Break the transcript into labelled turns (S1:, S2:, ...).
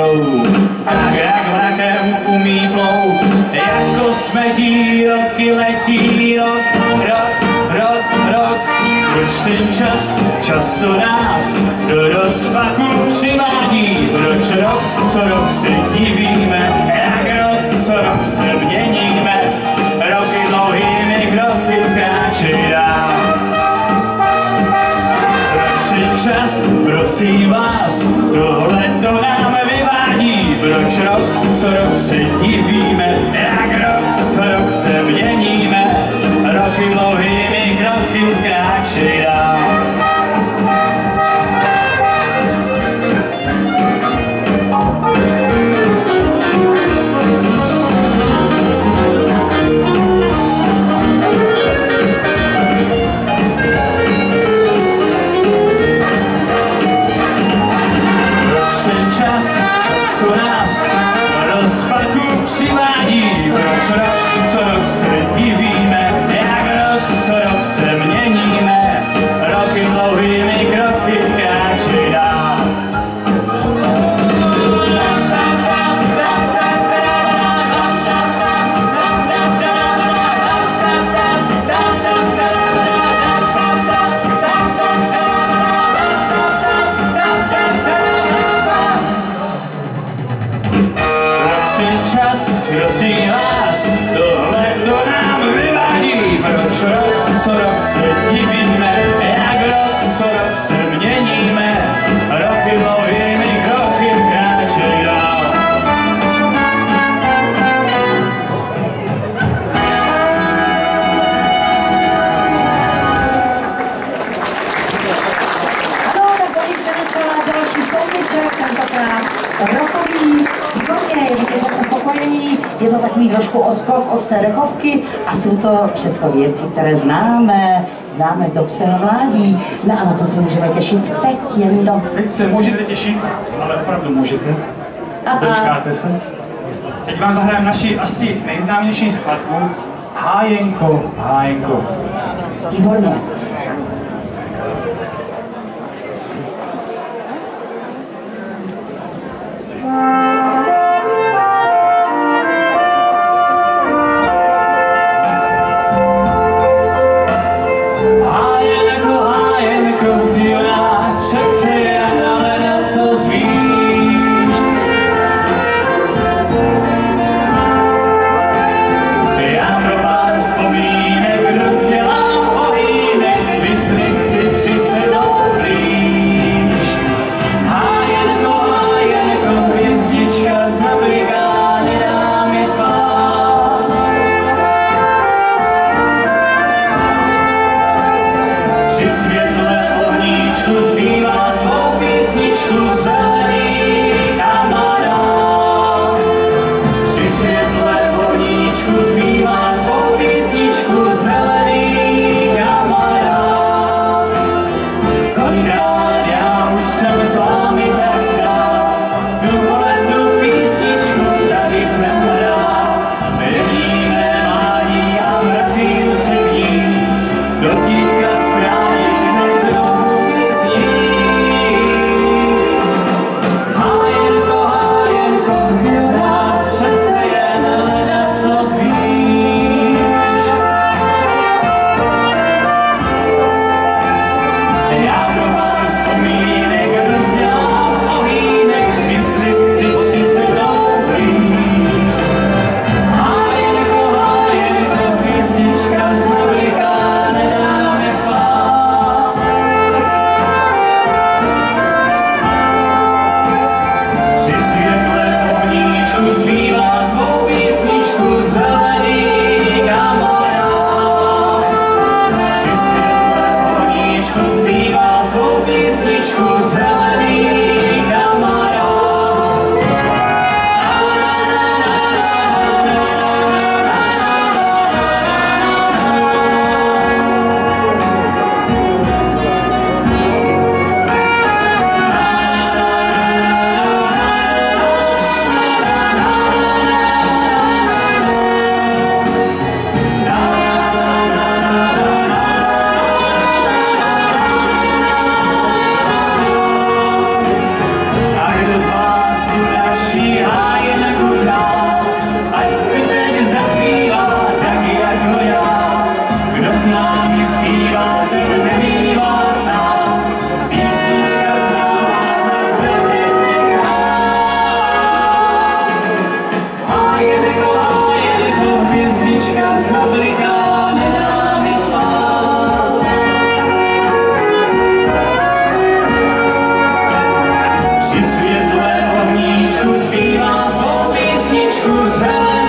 S1: jdou, tak jak vlakem umí plout, jako smetí roky letí, rok. Proč ten času nás do rozpaku přivádí? Proč rok co rok se divíme, jak rok co rok se měníme, roky dlouhými kroky kráčej dál. Proč ten čas, prosím vás, tohle to nám vyvádí? Proč rok co rok se divíme, jak rok co rok se měníme, roky dlouhými kroky kráčej dál. Prosím vás, tohle to nám vyvádí. Proč rok co rok se divíme, jak rok co rok se měníme, roky dlouhými kroky kráčej dál.
S2: Ano, tak Danička začala další soutěžek, tentokrát rokový. Výborně, je vidět, že jsme spokojení, je to takový trošku odskok od té dechovky a jsou to všechno věci, které známe z dob svého mládí. No a na to se můžeme těšit teď jen do...
S1: Teď se můžete těšit, ale opravdu můžete. Dočkáte se. Teď vám zahrajeme naši asi nejznámější skladbu Hájenko, hájenko.
S2: Výborně.
S1: Já pro pár vzpomínek rozdělám ohýnek zpívá svou písničku zelený.